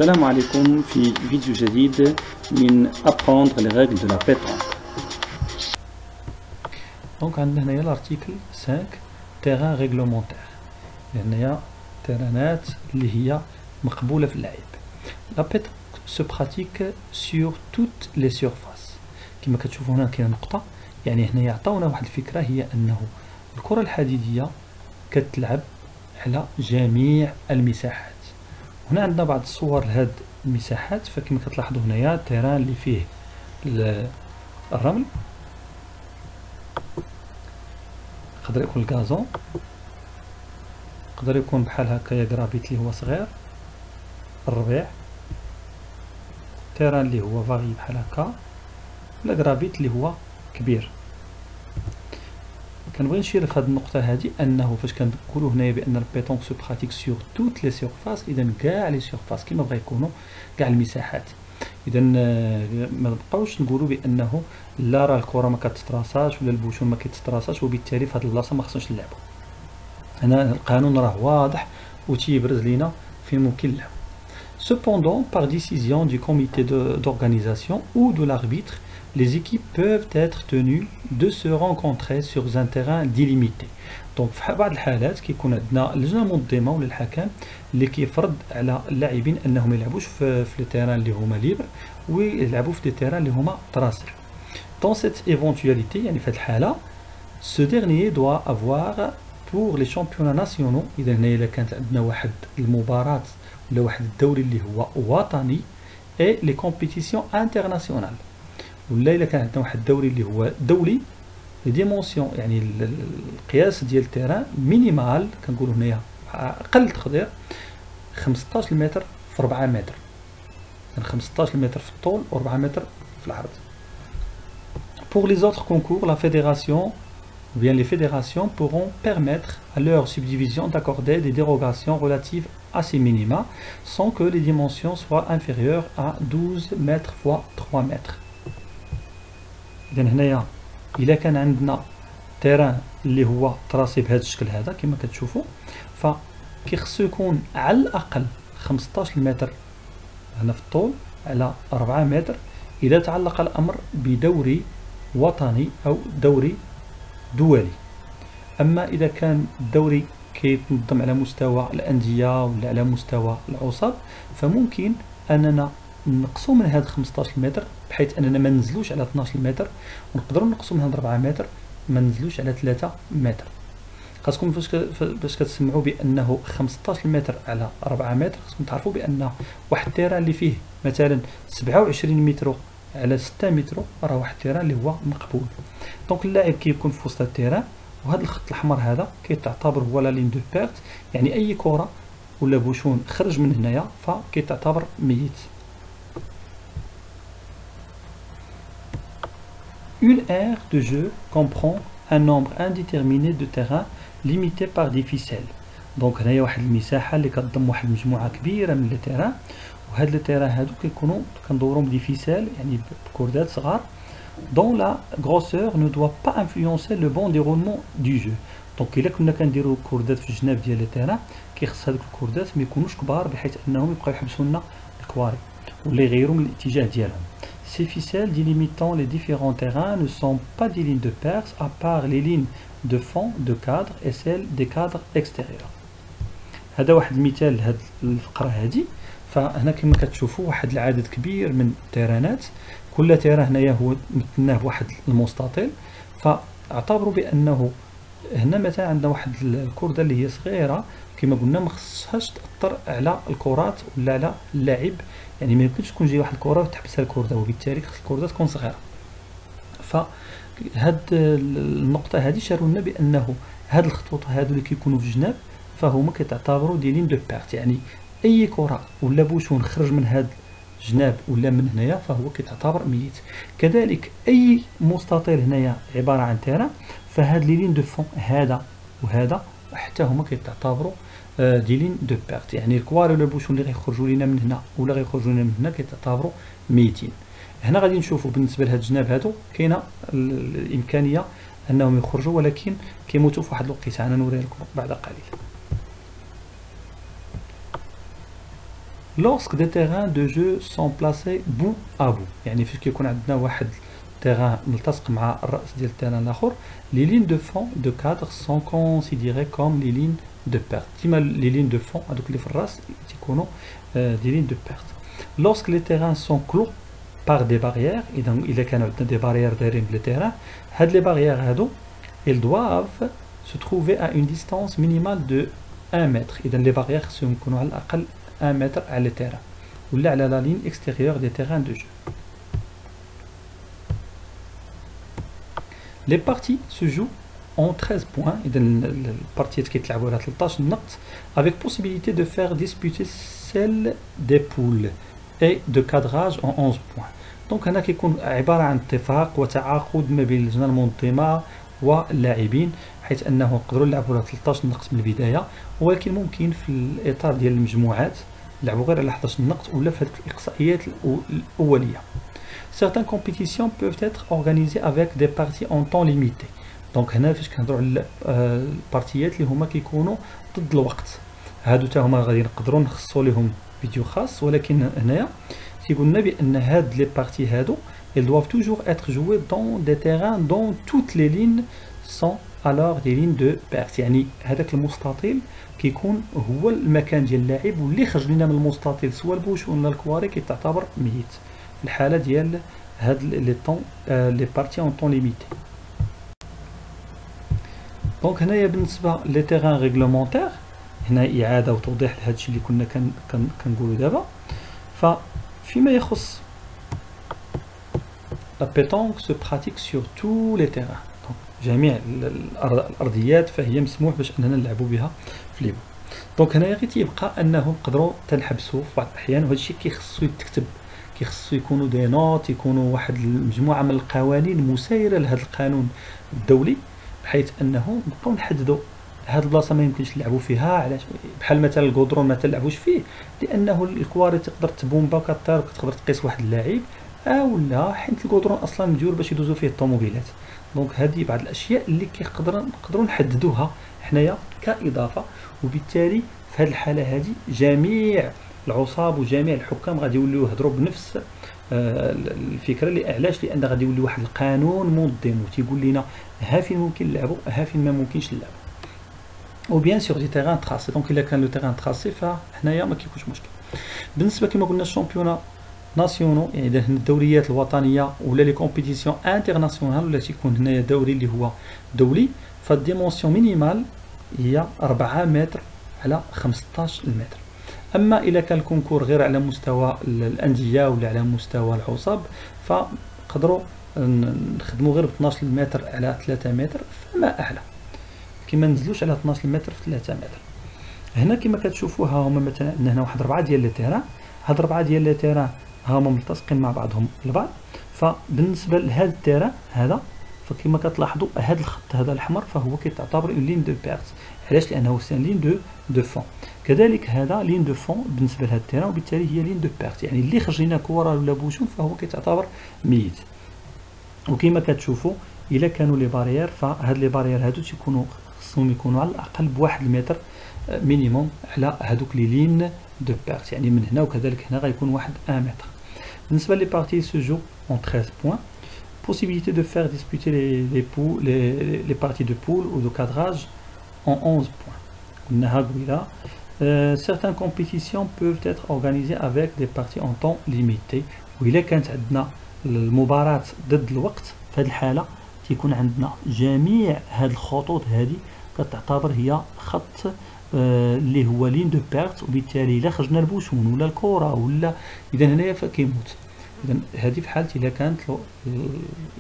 السلام عليكم في فيديو جديد من apprendre les règles de la pétanque. دونك عندنا هنايا l'article 5 terrain réglementaire. هنايا تيرانات اللي هي مقبولة في اللعب. La pétanque se pratique sur toutes les surfaces. كما كتشوفوا هنا كاينه نقطة، يعني هنايا عطاونا واحد الفكرة، هي أنه الكرة الحديدية كتلعب على جميع المساحات. هنا عندنا بعض الصور لهاد المساحات، فكما كتلاحظوا هنايا التيران اللي فيه الرمل، يقدر يكون الكازون، يقدر يكون بحال هكايا كرافيت اللي هو صغير، الربيع، تيران اللي هو فاغي بحال هكا، ولا كرافيت اللي هو كبير. كنبغي نشير في هذه النقطة هذه أنه فاش كنقولوا هنايا بأن البيتونك سو براتيك سور توت لي سيرفاس، إذا كاع لي سيرفاس كيما بغا يكونوا كاع المساحات. إذا ما نبقاوش نقولوا بأنه لا راه الكرة ما كتتراساش ولا البوشون ما كيتتراساش وبالتالي في هذه البلاصة ما خصناش نلعبوا. هنا القانون راه واضح وتيبرز لينا فين ممكن نلعبوا. Cependant, par décision du comité d'organisation ou de l'arbitre, les équipes peuvent être tenues de se rencontrer sur un terrain délimité. Donc في بعض الحالات كيكون عندنا لجنه منظمه ولا الحكم اللي كيفرض على اللاعبين انهم ما يلعبوش في لي تيران اللي هما ليبر ويلعبوا في لي تيران اللي هما تراسي. Dans cette éventualité يعني في هذه الحاله ce dernier doit avoir pour les championnats nationaux. اذا هنا الا كانت عندنا واحد المباراه ولا واحد الدوري اللي هو وطني اي لي كومبيتيسيون انترناسيونال، ولا الا كان عندنا واحد الدوري اللي هو دولي، لي ديمونسيون يعني القياس ديال التيران مينيمال كنقولوا هنايا اقل تقدير 15 متر في 4 متر، يعني 15 متر في الطول و 4 متر في العرض. Pour les autres concours, la fédération ou bien les fédérations pourront permettre à leur subdivision d'accorder des dérogations relatives à ces minima sans que les dimensions soient inférieures à 12 mètres x 3 mètres. إذا هنايا إلا كان عندنا تيران اللي هو تراسي بهذا الشكل هذا كما كتشوفوا، فكيخصو يكون على الأقل 15 متر هنا في الطول على 4 متر إذا تعلق الأمر بدوري وطني أو دوري دولي. أما إذا كان الدوري كيتنظم على مستوى الأندية ولا على مستوى العصاب، فممكن أننا نقصوا من هذا 15 متر بحيث أننا ما ننزلوش على 12 متر، ونقدروا نقصوا من هذا 4 متر ما ننزلوش على 3 متر. خاصكم باش كتسمعوا بأنه 15 متر على 4 متر خاصكم تعرفوا بأن واحد التيران اللي فيه مثلا 27 متر على 6 متر راه واحد التيران اللي هو مقبول. دونك اللاعب كيكون في وسط التيران، وهذا الخط الأحمر هذا كيتعتبر هو لا لين دو بيرت، يعني أي كرة ولا بوشون خرج من هنايا فكيتعتبر ميت. Une aire de jeu comprend un nombre indéterminé de terrains limité par des ficelles. دونك هنايا واحد المساحة اللي كتضم واحد المجموعة كبيرة من لي تيران، وهاد لي تيران هادو كيكونوا كندوروهم بدي فيسال يعني بكوردات صغار dont la grosseur ne doit pas influencer le bon déroulement du jeu. دونك إلا كنا كنديرو كوردات في الجناب ديال لي تيران كيخص هادوك الكوردات ما يكونوش كبار بحيث انهم يبقاو يحبسوا لنا الكواري ولا يغيروا من الاتجاه ديالهم. Ces ficelles délimitant les différents terrains ne sont pas des lignes de perce à part les lignes de fond de cadre et celles des cadres extérieurs. هذا واحد المثال لهاد الفقرة هذه. فهنا كما كتشوفوا واحد العدد كبير من التيرانات، كل تيران هنايا هو مثلناه بواحد المستطيل، فاعتبروا بانه هنا مثلا عندنا واحد الكرده اللي هي صغيره كما قلنا ما خصهاش تاثر على الكرات ولا على اللاعب، يعني ما يمكنش تكون جاي واحد الكره وتحبسها الكرده، وبالتالي خص الكرده تكون صغيره. فهاد النقطه هذه شاروا لنا بانه هاد الخطوط هادو اللي كيكونوا في الجناب فهما كيتعتبروا دي لين دو بيرت، يعني اي كره ولا بوشون خرج من هاد الجناب ولا من هنايا فهو كيتعتبر ميت. كذلك اي مستطيل هنايا عباره عن تيران، فهاد لي لين دو فون هذا وهذا حتى هما كيتعتبروا دي لين دو بيرت، يعني الكواري ولا البوشون اللي غيخرجوا لينا من هنا ولا غيخرجوا لنا من هنا كيتعتبروا ميتين. هنا غادي نشوفوا بالنسبه لهاد الجناب هادو كاينه الامكانيه انهم يخرجوا، ولكن كيموتوا في واحد الوقيته. انا نوريها لكم بعد قليل. lorsque des terrains de jeu sont placés bout à bout. يعني فاش كيكون عندنا واحد terrain ملتصق مع الرأس ديال التيران الآخر، les lignes de fond de cadre sont considérées comme les lignes de perte. كيما les lignes de fond هذوك اللي في الراس تيكونوا des lignes de perte. Lorsque les terrains sont clos par des barrières، إذا كانوا عندنا des barrières دايرين بلي تيران، هاد les barrières هادو ils doivent se trouver à une distance minimale de 1 mètre. إذا les barrières خصهم يكونوا على الأقل 1 متر على التيران ولا على la ligne extérieure des terrains de jeu. Les parties se jouent en 13 points. إذا البارتيات كيتلعبوا على 13 نقط avec possibilité de faire disputer celle des poules et de cadrage en 11 points. دونك هنا كيكون عبارة عن اتفاق وتعاقد ما بين اللجنة المنظمة واللاعبين، حيث انه نقدروا نلعبوا على 13 نقط من البدايه، ولكن ممكن في الاطار ديال المجموعات نلعبوا غير على 11 نقط ولا في هذه الاقصائيات الاوليه. Certaines compétitions peuvent être organisées avec des parties en temps limité. دونك هنا فاش كنهضروا على البارتيات اللي هما كيكونوا ضد الوقت، هادو حتى هما غادي نقدروا نخصصوا لهم فيديو خاص، ولكن هنايا تيقولنا بان هاد لي بارتي هادو ils doivent toujours être joués dans des terrains dont toutes les lignes sont alors des lignes de perte. يعني هذاك المستطيل كيكون هو المكان ديال اللاعب، واللي خرج لنا من المستطيل سواء البوش ولا الكواري كيتعتبر ميت في الحاله ديال هاد لي طون لي بارتي اون طون ليميتي. دونك هنايا بالنسبه لي تيران ريغلومونتير، هنا اعاده وتوضيح لهذا الشيء اللي كنا كنقولوا دابا. ففيما يخص la pétanque se pratique sur tous les terrains. جميع الارضيات فهي مسموح باش اننا نلعبوا بها في ليبو. دونك هنايا غير تيبقى انه نقدروا تنحبسوا في بعض الاحيان، وهذا الشيء كيخصو يتكتب، كيخصو يكونوا دي نوت، يكونوا واحد المجموعه من القوانين مسيره لهذا القانون الدولي، بحيث انه نبقاو نحددوا هاد البلاصه ما يمكنش نلعبوا فيها. علاش؟ بحال مثلا الكودرون ما تلعبوش فيه لانه الكواري تقدر تبومبا كطير وتقدر تقيس واحد اللاعب، او لا حيت الكودرون اصلا مديور باش يدوزوا فيه الطوموبيلات. دونك هذه بعض الاشياء اللي نقدروا نحددوها حنايا كاضافه، وبالتالي في هذه الحاله هذه جميع العصاب وجميع الحكام غادي يوليو يهضروا بنفس الفكره. اللي علاش؟ لان غادي يولي واحد القانون منظم وتيقول لنا ها فين ممكن نلعبوا ها فين ما ممكنش نلعبوا، وبيان سور دي تيران تراسي. دونك الا كان لو تيران تراسي فحنايا ما كيكونش مشكل. بالنسبه كما قلنا الشامبيونا ناسيونو، يعني الدوريات الوطنيه ولا لي كومبيتيسيون انترناسيونال ولا تيكون هنايا دوري اللي هو دولي، فالديمونسيون مينيمال هي 4 متر على 15 متر. اما الا كان الكونكور غير على مستوى الانديه ولا على مستوى العصاب فنقدروا نخدموا غير ب 12 متر على 3 متر فما اعلى، كما ننزلوش على 12 متر في 3 متر. هنا كما كتشوفوا ها هما مثلا عندنا هنا واحد 4 ديال لي تيران، هاد 4 ديال لي تيران ها هما ملتصقين مع بعضهم البعض. فبالنسبه لهذا التيران هذا فكما كتلاحظوا هذا الخط هذا الاحمر فهو كيتعتبر اون لين دو بيرت. علاش؟ لانه سي لين دو فون. كذلك هذا لين دو فون بالنسبه لهذا التيران، وبالتالي هي لين دو بيرت، يعني اللي خرج لنا كره ولا بوشون فهو كيتعتبر ميت. وكما كتشوفوا الا كانوا لي بارير فهاد لي بارير هادو تيكونوا خصهم يكونوا على الاقل بواحد المتر مينيموم على هادوك لي لين دو بيرت، يعني من هنا وكذلك هنا غيكون واحد 1 متر. بالنسبه لي بارتي سو جو اون 13 بوين. Possibilité de faire disputer les parties de poule ou de cadrage en 11 points. Certaines compétitions peuvent être organisées avec des parties en temps limité. وإلا كانت عندنا المباراة ضد الوقت في هذه الحالة تيكون عندنا جميع هذه الخطوط هذه كتعتبر هي خط اللي هو لين دو بيرت، وبالتالي الا خرجنا البوشون ولا الكرة ولا اذا هنايا فكيموت. إذا هذه في حالة إذا كانت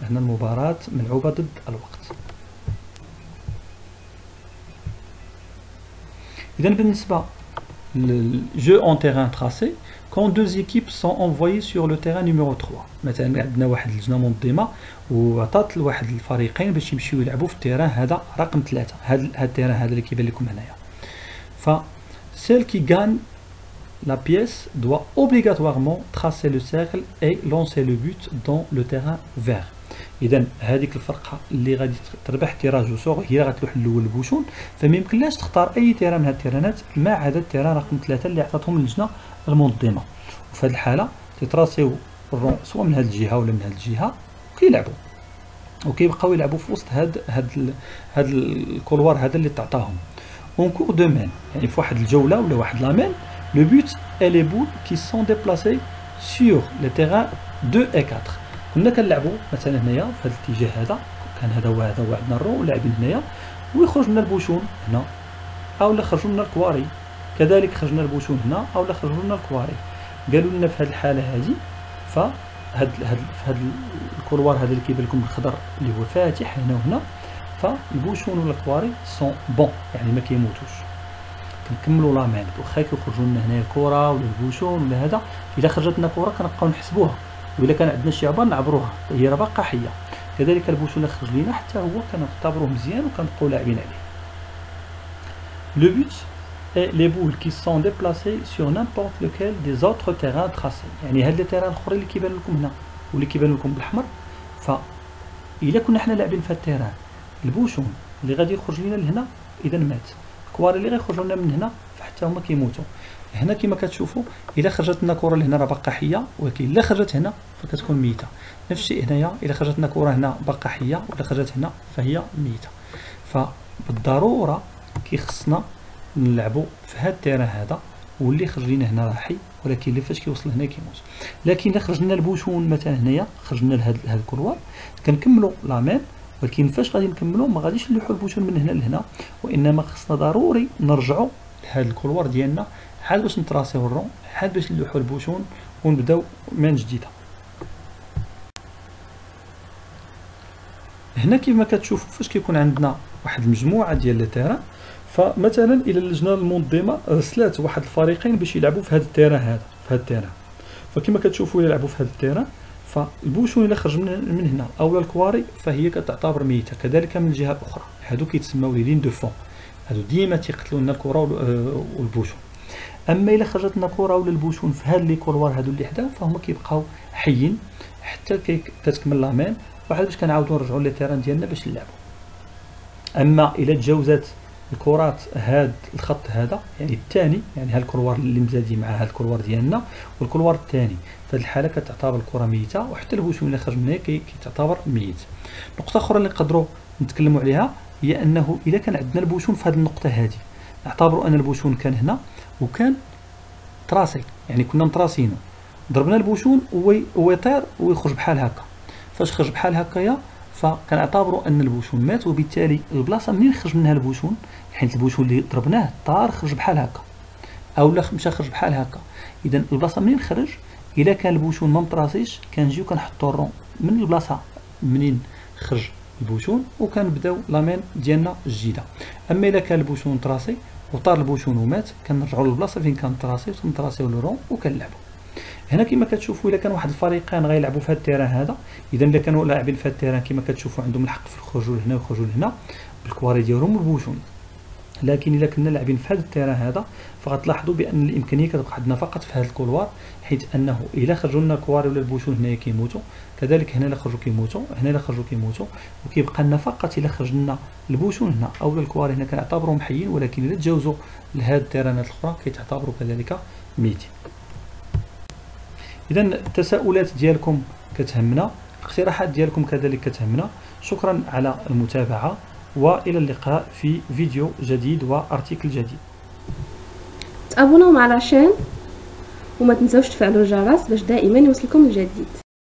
هنا المباراة ملعوبة ضد الوقت. إذا بالنسبة للجو أون تيران تراسي، quand deux équipes sont envoyées sur le terrain numéro 3. مثلا عندنا واحد اللجنة منظمة وعطات لواحد الفريقين باش يمشيو يلعبوا في التيران هذا رقم 3. هذا التيران هذا اللي كيبان لكم هنايا. ف celle qui gagne la pièce doit obligatoirement tracer le cercle et lancer le but dans le terrain vert. اذا هذيك الفرقه اللي غادي تربح تيراج وسوغ هي اللي غتلوح الاول البوشون، فما يمكنلاش تختار اي تيران من هاد التيرانات ما عدا التيران رقم 3 اللي عطاتهم اللجنه المنظمه. وفي هذه الحاله تيتراسيو الرون سواء من هاد الجهه ولا من هاد الجهه وكيلعبوا وكيبقاو يلعبوا في وسط هاد الكولوار هذا اللي تعطاهم اون كور دو مان، يعني في واحد الجوله ولا واحد لامان. لو بوت اي لي بول كي سون ديبلاسي سور لي تيران 2 et 4. كنا كنلعبوا مثلا هنايا في هذا الاتجاه هذا، كان هذا هو عندنا الرو ولاعبين هنايا ويخرج لنا البوشون هنا اولا خرجوا لنا الكواري، كذلك خرج لنا البوشون هنا اولا خرجوا لنا الكواري. قالوا لنا في هذه الحاله هذه فهاد الكولوار هذا اللي كيبان لكم بالخضر اللي هو فاتح هنا وهنا، فالبوشون ولا الكواري سون بون يعني ما كيموتوش. كنكملوا لا مان واخا كيخرجوا لنا هنا الكره ولا البوشون ولا هذا، الا خرجت لنا كره كنبقاو نحسبوها، والا كان عندنا شي عبار نعبروها هي راه باقا حيه. كذلك البوشون اللي خرج لينا حتى هو كنعتبروه مزيان وكنبقاو لاعبين عليه. لو بوت et les boules qui sont déplacées sur n'importe lequel des autres terrains tracés. يعني هاد لي تيران الاخرين اللي كيبان لكم هنا واللي كيبان لكم بالاحمر، الا كنا حنا لاعبين في هاد التيران البوشون اللي غادي يخرج لينا لهنا اذا مات، الكواري اللي غيخرجوا لنا من هنا فحتى هما كيموتوا. هنا كما كتشوفوا الا خرجت لنا كره لهنا راه باقا حيه، ولكن الا خرجت هنا فكتكون ميته. نفس الشيء هنايا الا خرجت لنا كره هنا باقا حيه ولا خرجت هنا فهي ميته. فبالضروره كيخصنا نلعبوا في هاد التيران هذا، واللي خرج لينا هنا راه حي، ولكن اللي فاش كيوصل هنا كيموت. لكن الا خرج لنا البوشون مثلا هنايا خرج لنا لهاد الكولوار كنكملوا لا ميم، ولكن فاش غادي نكملوا ما غاديش نلوحوا البوشون من هنا لهنا، وانما خصنا ضروري نرجعوا لهاد الكولوار ديالنا عاد باش نتراسيو الرون، عاد باش نلوحوا البوشون ونبداو من جديده. هنا كما كتشوفوا فاش كيكون عندنا واحد المجموعه ديال لي تيران، فمثلا الى اللجنه المنظمه رسلات واحد الفريقين باش يلعبوا في هذا التيران هذا في هذا التيران، فكما كتشوفوا يلعبوا في هذا التيران فالبوشون الا خرج من هنا اولا الكواري فهي كتعتبر ميته. كذلك من الجهه الاخرى هادو كيتسموا لي لين دو فون، هادو ديما تيقتلوا لنا الكره والبوشون. اما الا خرجت لنا كره ولا البوشون في هاد لي كولوار هادو اللي حداهم فهما كيبقاو حيين حتى كتكمل لا مان، وعاد باش كنعاودوا نرجعوا لي تيران ديالنا باش نلعبوا. اما الا تجاوزات الكرات هاد الخط هذا يعني الثاني، يعني هاد الكولوار اللي مزادي مع هاد الكولوار ديالنا والكولوار الثاني، في هذه الحاله كتعتبر الكره ميته، وحتى البوشون اللي خرج منها كيتعتبر ميت. نقطه اخرى اللي نقدروا نتكلموا عليها هي انه الا كان عندنا البوشون في هذه النقطه هذه، نعتبروا ان البوشون كان هنا وكان تراسي، يعني كنا متراسينه، ضربنا البوشون ويطير ويخرج بحال هكا. فاش خرج بحال هكايا فكنعتبروا ان البوشون مات، وبالتالي البلاصه منين خرج منها البوشون، حيت البوشون اللي ضربناه طار خرج بحال هكا اولا مشى خرج بحال هكا، اذا البلاصه منين خرج الا كان البوشون ما مطراسيش كنجيو كنحطوا الرون من البلاصه منين خرج البوشون وكنبداو لامان ديالنا الجديده. اما الا كان البوشون طراسي وطار البوشون ومات كنرجعوا للبلاصه فين كان طراسي ونطراسيو الرون وكنلعبوا. هنا كما كتشوفوا الا كان واحد الفريقين غيلعبوا في هذا التيران هذا، اذا الا كانوا لاعبين في هذا التيران كما كتشوفوا عندهم الحق في الخروج لهنا ويخرجوا لهنا بالكواري ديالهم والبوشون. لكن الا كنا لاعبين في هذا التيران هذا فغتلاحظوا بان الامكانيه كتبقى عندنا فقط في هذا الكولوار، حيت انه الا خرجوا لنا الكواري ولا البوشون هنايا كيموتوا، كذلك هنا الا خرجوا كيموتوا، هنا الا خرجوا كيموتوا، وكيبقى لنا فقط الا خرج لنا البوشون هنا او الكواري هنا كنعتبروهم حيين، ولكن الا تجاوزوا لهاد التيرانات الاخرى كيتعتبروا كذلك ميتين. اذا التساؤلات ديالكم كتهمنا، الاقتراحات ديالكم كذلك كتهمنا. شكرا على المتابعه، والى اللقاء في فيديو جديد وارتيكل جديد. تابوناو مع لاشين وما تنساوش تفعلوا الجرس باش دائما يوصلكم الجديد.